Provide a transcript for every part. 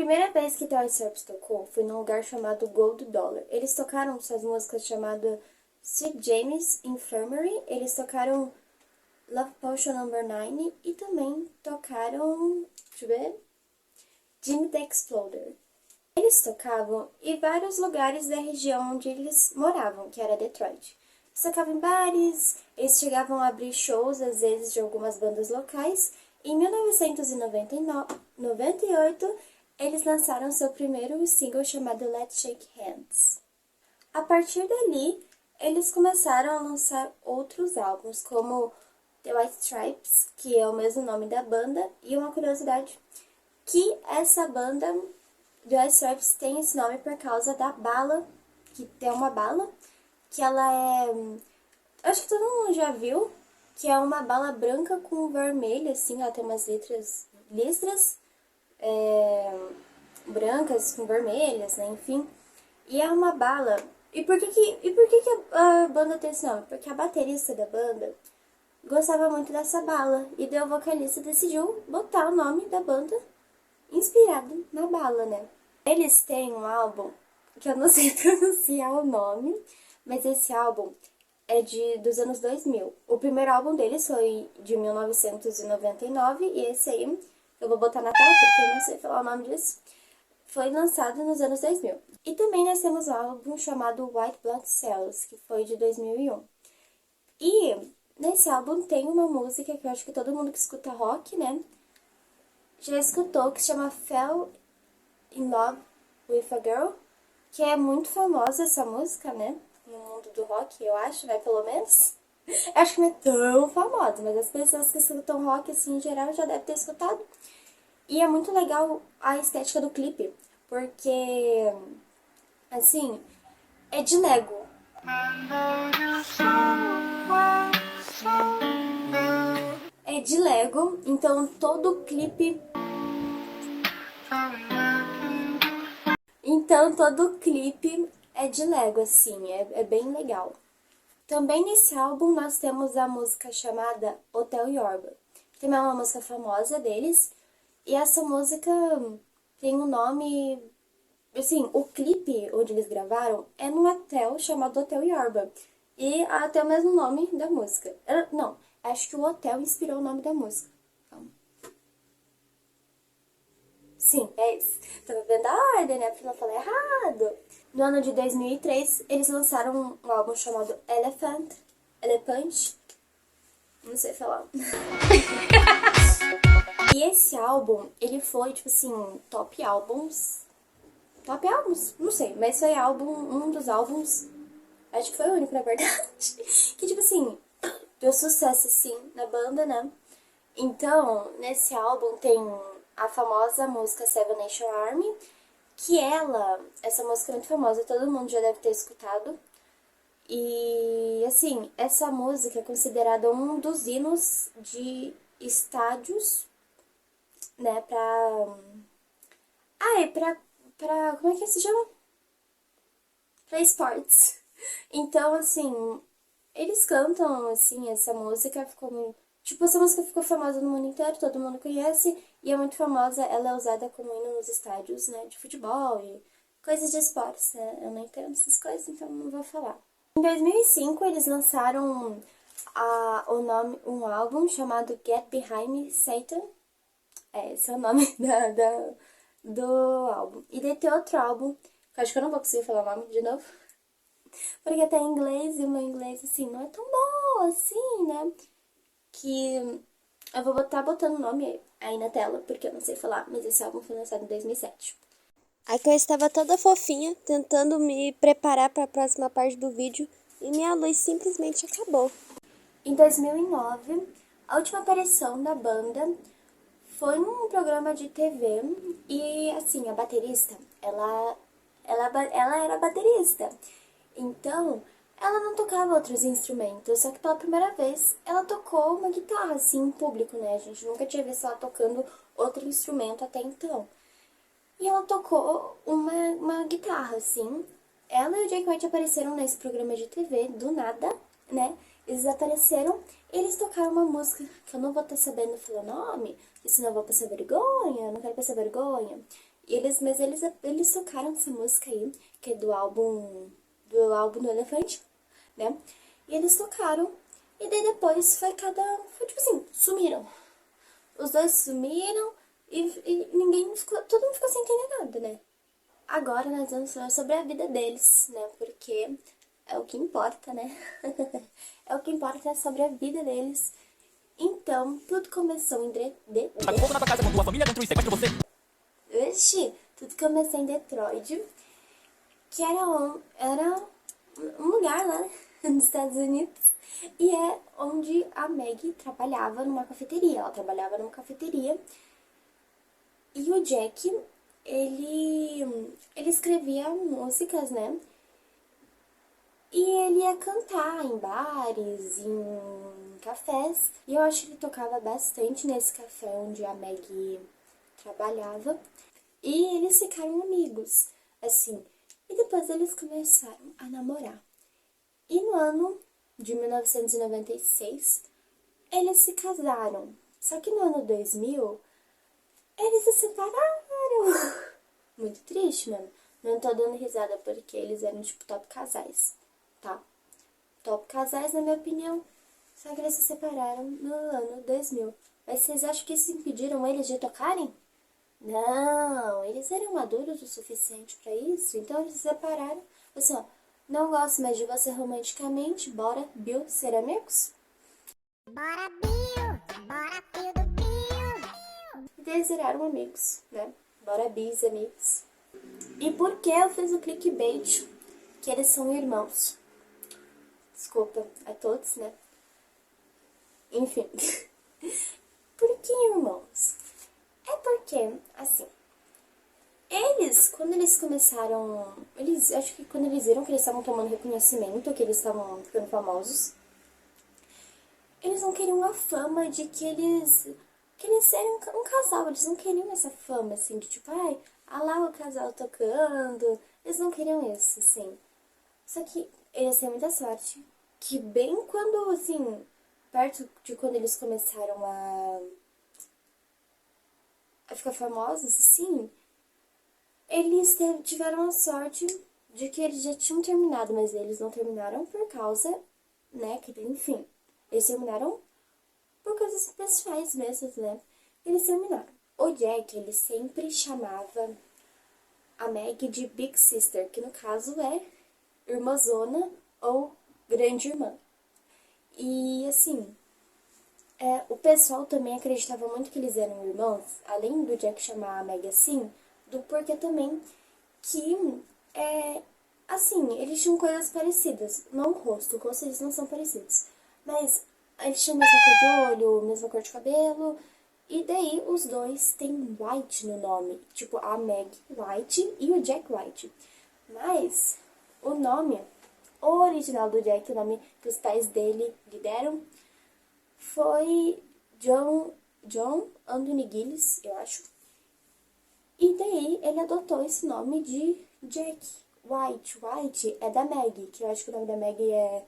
primeira vez que Twice tocou foi num lugar chamado Gold Dollar. Eles tocaram suas músicas chamadas Sweet James Infirmary, eles tocaram Love Potion Number 9 e também tocaram, deixa eu ver, Jimmy the Exploder. Eles tocavam em vários lugares da região onde eles moravam, que era Detroit. Eles tocavam em bares, eles chegavam a abrir shows, às vezes, de algumas bandas locais. Em 1998, eles lançaram seu primeiro single chamado Let's Shake Hands. A partir dali, eles começaram a lançar outros álbuns, como The White Stripes, que é o mesmo nome da banda, e uma curiosidade, que essa banda, The White Stripes, tem esse nome por causa da bala, que tem uma bala, que ela é... Acho que todo mundo já viu, que é uma bala branca com vermelho, assim, ela tem umas listras brancas com vermelhas, né, enfim. E é uma bala... E por que a banda tem esse nome? Porque a baterista da banda gostava muito dessa bala, e daí o vocalista decidiu botar o nome da banda inspirado na bala, né? Eles têm um álbum, que eu não sei pronunciar o nome, mas esse álbum é dos anos 2000. O primeiro álbum deles foi de 1999, e esse aí, eu vou botar na tela porque eu não sei falar o nome disso, foi lançado nos anos 2000. E também nós temos um álbum chamado White Blood Cells, que foi de 2001. E nesse álbum tem uma música que eu acho que todo mundo que escuta rock, né, já escutou, que se chama Fell in Love with a Girl, que é muito famosa essa música, né, no mundo do rock, eu acho, né, pelo menos. Eu acho que não é tão famosa, mas as pessoas que escutam rock, assim, em geral, já devem ter escutado. E é muito legal a estética do clipe, porque, assim, é de Lego. É de Lego, então todo o clipe... é de Lego, assim, é bem legal. Também nesse álbum nós temos a música chamada Hotel Yorba, que também é uma música famosa deles, e essa música tem um nome... Assim, o clipe onde eles gravaram é num hotel chamado Hotel Yorba, e até o mesmo nome da música. Não, acho que o hotel inspirou o nome da música. Sim, é isso. Tava vendo a ordem, né? Pra não falar errado. No ano de 2003, eles lançaram um álbum chamado Elephant. Não sei falar. E esse álbum, ele foi, tipo assim, top álbuns? Não sei, mas foi um dos álbuns, acho que foi o único, na verdade, que, tipo assim, deu sucesso, assim, na banda, né? Então, nesse álbum tem a famosa música Seven Nation Army, que essa música é muito famosa, todo mundo já deve ter escutado. E, assim, essa música é considerada um dos hinos de estádios, né, como é que se chama? Pra esportes. Então, assim, eles cantam, assim, essa música essa música ficou famosa no mundo inteiro, todo mundo conhece, e é muito famosa, ela é usada como hino nos estádios, né, de futebol e coisas de esportes, né, eu não entendo essas coisas, então não vou falar. Em 2005, eles lançaram um álbum chamado Get Behind Me, Satan, esse é o nome do álbum. E daí tem outro álbum, que eu acho que eu não vou conseguir falar o nome de novo, porque tá em inglês, e o meu inglês, assim, não é tão bom, assim, né, que eu vou botando o nome aí na tela, porque eu não sei falar, mas esse álbum foi lançado em 2007. Aí que eu estava toda fofinha, tentando me preparar para a próxima parte do vídeo, e minha luz simplesmente acabou. Em 2009, a última aparição da banda foi num programa de TV, e, assim, a baterista, ela era baterista. Então, ela não tocava outros instrumentos, só que pela primeira vez ela tocou uma guitarra, assim, em público, né? A gente nunca tinha visto ela tocando outro instrumento até então. E ela tocou uma guitarra, assim. Ela e o Jake White apareceram nesse programa de TV, do nada, né? Eles apareceram e eles tocaram uma música que eu não vou estar sabendo falar o nome, porque senão eu vou passar vergonha, eu não quero passar vergonha. Mas eles tocaram essa música aí, que é do álbum do Elefante, né? E eles tocaram, e daí depois foi tipo assim, sumiram. Os dois sumiram e ninguém ficou, todo mundo ficou sem entender nada, né? Agora nós vamos falar sobre a vida deles, né? Porque é o que importa, né? É o que importa é sobre a vida deles. Então, tudo começou em Tá com fogo na tua casa quando tua família dentro e sequestra você. Oxi, tudo começou em Detroit, que era um lugar lá nos Estados Unidos. E é onde a Maggie trabalhava numa cafeteria. Ela trabalhava numa cafeteria. E o Jack, ele escrevia músicas, né? E ele ia cantar em bares, em cafés. E eu acho que ele tocava bastante nesse café onde a Maggie trabalhava. E eles ficaram amigos, assim. E depois eles começaram a namorar. E no ano de 1996, eles se casaram. Só que no ano 2000, eles se separaram. Muito triste, mano. Não tô dando risada porque eles eram, tipo, top casais, tá? Top casais, na minha opinião. Só que eles se separaram no ano 2000. Mas vocês acham que isso impediram eles de tocarem? Não, eles eram maduros o suficiente pra isso, então eles se separaram. Assim, ó, não gosto mais de você romanticamente, bora, Bill, ser amigos? Bora, Bill! Bora, Bill do Bill! E eles viraram amigos, né? Bora, bis, amigos. E por que eu fiz o clickbait? Que eles são irmãos. Desculpa a todos, né? Enfim. Por que irmãos? É porque, assim, quando eles começaram, acho que quando eles viram que eles estavam tomando reconhecimento, que eles estavam ficando famosos, eles não queriam a fama de que eles eram um casal, eles não queriam essa fama, assim, de tipo, ai, ah lá o casal tocando, eles não queriam isso, assim. Só que eles têm muita sorte, que bem quando, assim, perto de quando eles começaram a ficar famosos, assim, eles tiveram a sorte de que eles já tinham terminado, mas eles não terminaram por causa, né, que enfim, eles terminaram por coisas pessoais mesmo, né, eles terminaram. O Jack, ele sempre chamava a Maggie de Big Sister, que no caso é irmãzona ou grande irmã. E, assim, o pessoal também acreditava muito que eles eram irmãos, além do Jack chamar a Maggie assim, do porquê também que, assim, eles tinham coisas parecidas. Não o rosto eles não são parecidos. Mas eles tinham a mesma cor de olho, mesma cor de cabelo. E daí os dois têm White no nome. Tipo, a Meg White e o Jack White. Mas o nome original do Jack, o nome que os pais dele lhe deram, foi John Anthony Gillis, eu acho. E daí ele adotou esse nome de Jack White. White é da Maggie, que eu acho que o nome da Maggie é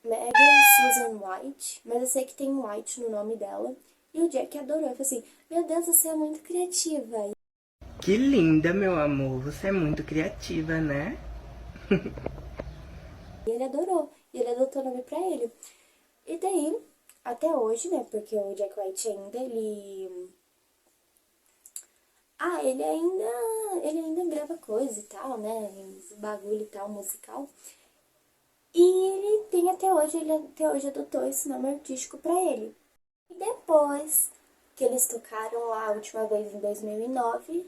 Megan Susan White, mas eu sei que tem White no nome dela. E o Jack adorou, ele falou assim, meu Deus, você é muito criativa. Que linda, meu amor. Você é muito criativa, né? E ele adorou, e ele adotou o nome pra ele. E daí, até hoje, né, porque o Jack White ainda, ele ainda grava coisa e tal, né, uns bagulho e tal, musical. E ele até hoje adotou esse nome artístico pra ele. E depois que eles tocaram lá a última vez em 2009,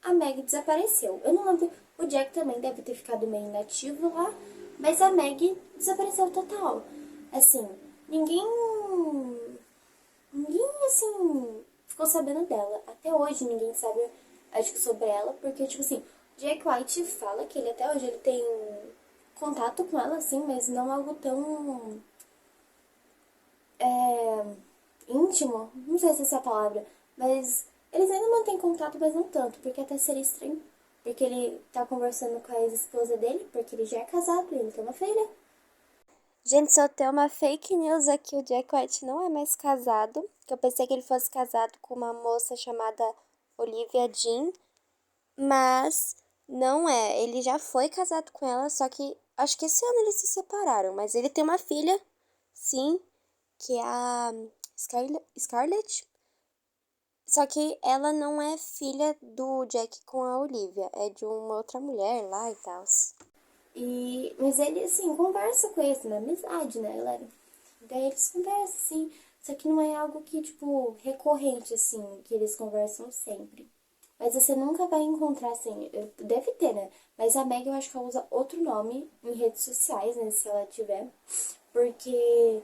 a Meg desapareceu. Eu não lembro, o Jack também deve ter ficado meio inativo lá, mas a Meg desapareceu total. Assim, ninguém assim, ficou sabendo dela. Até hoje ninguém sabe, acho que sobre ela, porque, tipo assim, Jack White fala que ele até hoje ele tem contato com ela, assim, mas não algo tão íntimo, não sei se essa é a palavra, mas eles ainda mantêm contato, mas não tanto, porque até seria estranho, porque ele tá conversando com a ex-esposa dele, porque ele já é casado e ele tem uma filha. Gente, só tem uma fake news aqui, o Jack White não é mais casado, que eu pensei que ele fosse casado com uma moça chamada Olivia Jean, mas não é. Ele já foi casado com ela, só que acho que esse ano eles se separaram, mas ele tem uma filha, sim, que é a Scarlett. Só que ela não é filha do Jack com a Olivia, é de uma outra mulher lá e tal. Mas ele, assim, conversa com eles na amizade, né, galera? Daí eles conversam, assim, só que não é algo que, tipo, recorrente, assim, que eles conversam sempre. Mas você nunca vai encontrar, assim, deve ter, né? Mas a Meg, eu acho que ela usa outro nome em redes sociais, né, se ela tiver. Porque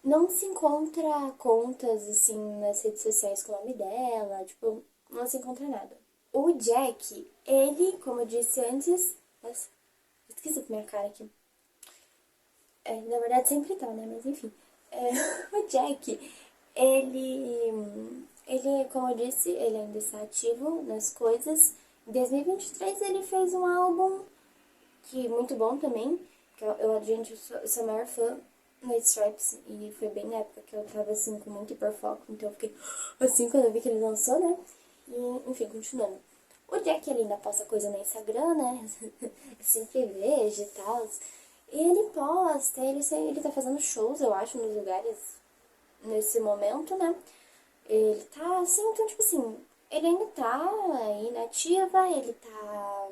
não se encontra contas, assim, nas redes sociais com o nome dela, tipo, não se encontra nada. O Jack, ele, como eu disse antes... Nossa, esqueci minha cara aqui. Na verdade sempre tá, né? Mas enfim. O Jack, ele, como eu disse, ele ainda está ativo nas coisas. Em 2023 ele fez um álbum que muito bom também. Que gente, eu sou a maior fã no Stripes. E foi bem na época que eu tava assim com muito hiperfoco. Então eu fiquei assim quando eu vi que ele lançou, né? E enfim, continuando. O Jack ele ainda posta coisa no Instagram, né? Eu sempre vejo e tal. E ele posta, ele tá fazendo shows, eu acho, nos lugares nesse momento, né? Ele tá assim, então, tipo assim, ele ainda tá inativa, ele tá...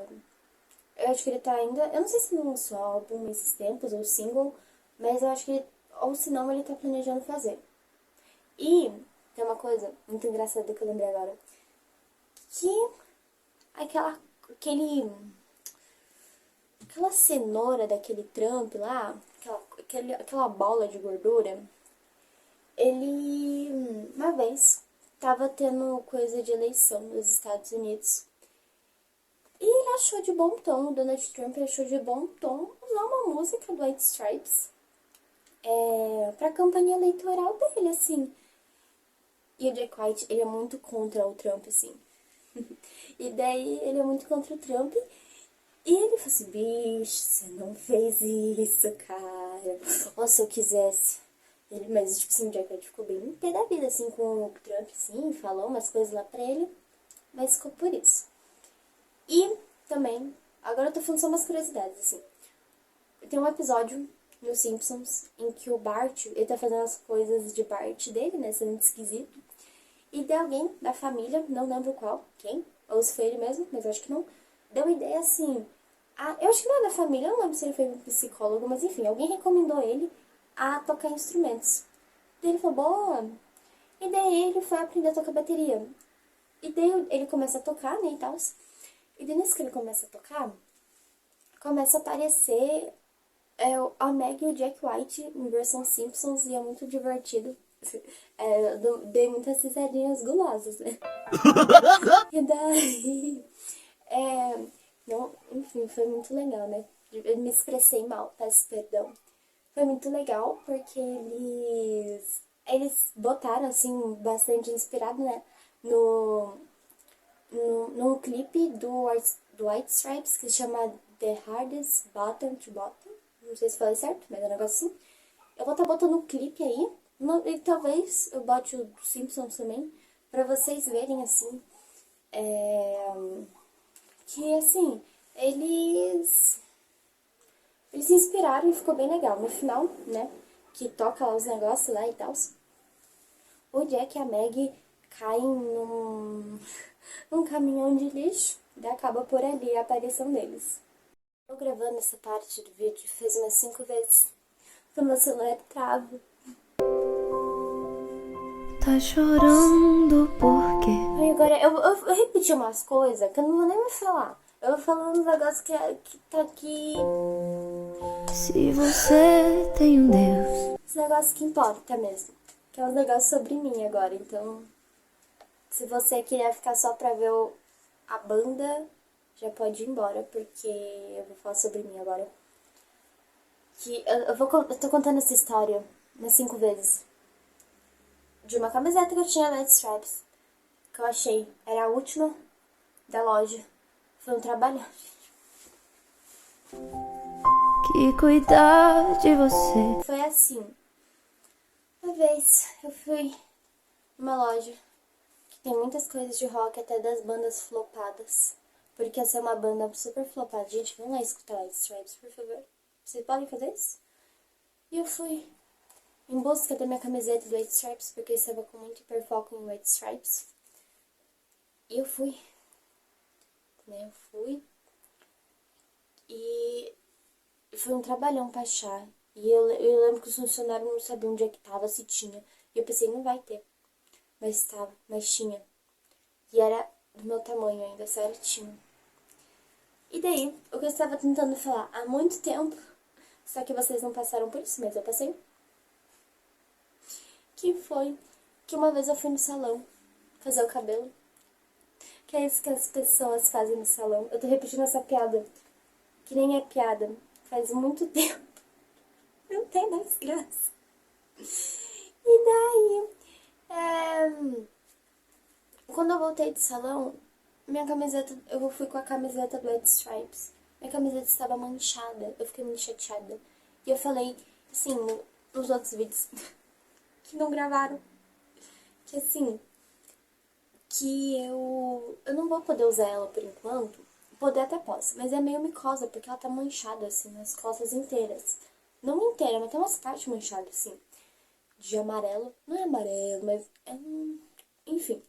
Eu acho que ele tá ainda... Eu não sei se ele lançou álbum esses tempos, ou single, mas eu acho que ele... Ou se não, ele tá planejando fazer. E tem uma coisa muito engraçada que eu lembrei agora. Que aquela cenoura daquele Trump lá, aquela bola de gordura, ele, uma vez, tava tendo coisa de eleição nos Estados Unidos. E ele achou de bom tom, o Donald Trump achou de bom tom usar uma música do White Stripes pra campanha eleitoral dele, assim. E o Jack White, ele é muito contra o Trump, assim. E daí ele é muito contra o Trump. E ele falou assim, bicho, você não fez isso, cara. Ou se eu quisesse. Mas, tipo assim, o Jack White ficou bem pé da vida, assim, com o Trump, assim, falou umas coisas lá pra ele. Mas ficou por isso. E também, agora eu tô falando só umas curiosidades, assim. Tem um episódio no Simpsons em que o Bart, ele tá fazendo as coisas de Bart dele, né, sendo muito esquisito. E de alguém da família, não lembro qual, quem, ou se foi ele mesmo, mas eu acho que não, deu ideia assim, eu acho que não é da família, eu não lembro se ele foi um psicólogo, mas enfim, alguém recomendou ele a tocar instrumentos. Daí ele falou, boa, e daí ele foi aprender a tocar bateria. E daí ele começa a tocar, né, e tal, e daí nesse que ele começa a tocar, começa a aparecer a Meg e o Jack White em versão Simpsons, e é muito divertido. Eu dei muitas risadinhas gulosas, né? E daí... não, enfim, foi muito legal, né? Eu me expressei mal, peço perdão. Foi muito legal porque eles botaram, assim, bastante inspirado, né? Num clipe do White Stripes que se chama The Hardest Button to Bottom. Não sei se falei certo, mas é um negócio assim. Eu vou estar botando o clipe aí. E talvez eu bote o Simpsons também, pra vocês verem, assim, que, assim, eles se inspiraram e ficou bem legal. No final, né, que toca lá os negócios lá e tal, o Jack e a Meg caem num caminhão de lixo e acaba por ali a aparição deles. Tô gravando essa parte do vídeo fez umas 5 vezes, porque o meu celular trava. Tá chorando por quê? Aí agora eu repeti umas coisas que eu não vou nem me falar. Eu vou falar uns negócios que tá aqui. Se você tem um Deus. Esse negócio que importa mesmo. Que é um negócio sobre mim agora. Então, se você queria ficar só pra ver a banda, já pode ir embora, porque eu vou falar sobre mim agora. Que eu tô contando essa história umas 5 vezes. De uma camiseta que eu tinha da White Stripes, que eu achei. Era a última da loja. Foi um trabalho. Que cuidar de você. Foi assim. Uma vez eu fui numa loja que Tem muitas coisas de rock, até das bandas flopadas. Porque essa é uma banda super flopada. Gente, vamos lá escutar White Stripes, por favor. Vocês podem fazer isso? E eu fui em busca da minha camiseta do White Stripes, porque eu estava com muito hiperfoco em White Stripes. E eu fui. Eu fui. E foi um trabalhão pra achar. E eu lembro que os funcionários não sabiam onde é que tava, se tinha. E eu pensei, não vai ter. Mas tava, mas tinha. E era do meu tamanho ainda, certinho. E daí, o que eu estava tentando falar há muito tempo, só que vocês não passaram por isso, mas eu passei. Que foi que uma vez eu fui no salão fazer o cabelo. Que é isso que as pessoas fazem no salão. Eu tô repetindo essa piada, que nem é piada, faz muito tempo. Não tem mais graça. E daí, quando eu voltei do salão, minha camiseta, eu fui com a camiseta do White Stripes. Minha camiseta estava manchada, eu fiquei muito chateada. E eu falei, assim, nos outros vídeos, que não gravaram, que assim, que eu não vou poder usar ela por enquanto. Poder até posso, mas é meio micosa, porque ela tá manchada, assim, nas costas inteiras. Não inteira, mas tem umas partes manchadas, assim, de amarelo. Não é amarelo, mas é um... Enfim.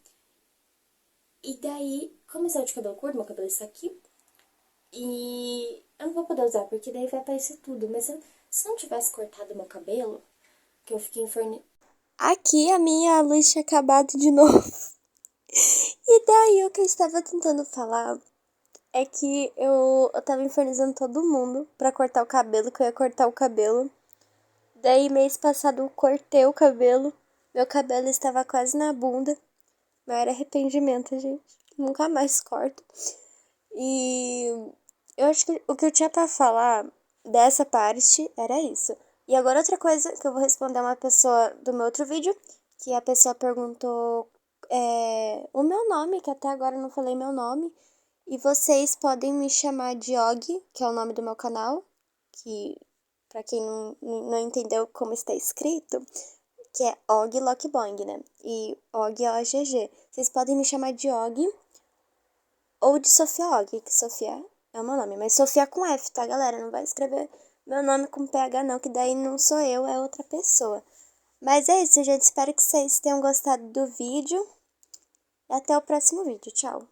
E daí, como eu sou de cabelo curto, meu cabelo está aqui. E eu não vou poder usar, porque daí vai aparecer tudo. Mas se não tivesse cortado meu cabelo, que eu fiquei Aqui a minha luz tinha acabado de novo. E daí o que eu estava tentando falar é que eu tava infernizando todo mundo pra cortar o cabelo, que eu ia cortar o cabelo. Daí mês passado eu cortei o cabelo. Meu cabelo estava quase na bunda. Maior arrependimento, gente. Nunca mais corto. E eu acho que o que eu tinha pra falar dessa parte era isso. E agora outra coisa que eu vou responder a uma pessoa do meu outro vídeo, que a pessoa perguntou o meu nome, que até agora eu não falei meu nome. E vocês podem me chamar de Og, que é o nome do meu canal, que pra quem não entendeu como está escrito, que é Og Lockboing, né? E Og é OGG. Vocês podem me chamar de Og ou de Sofia Og, que Sofia é o meu nome. Mas Sofia com F, tá, galera? Não vai escrever meu nome com PH, não, que daí não sou eu, é outra pessoa. Mas é isso, gente. Espero que vocês tenham gostado do vídeo. E até o próximo vídeo. Tchau!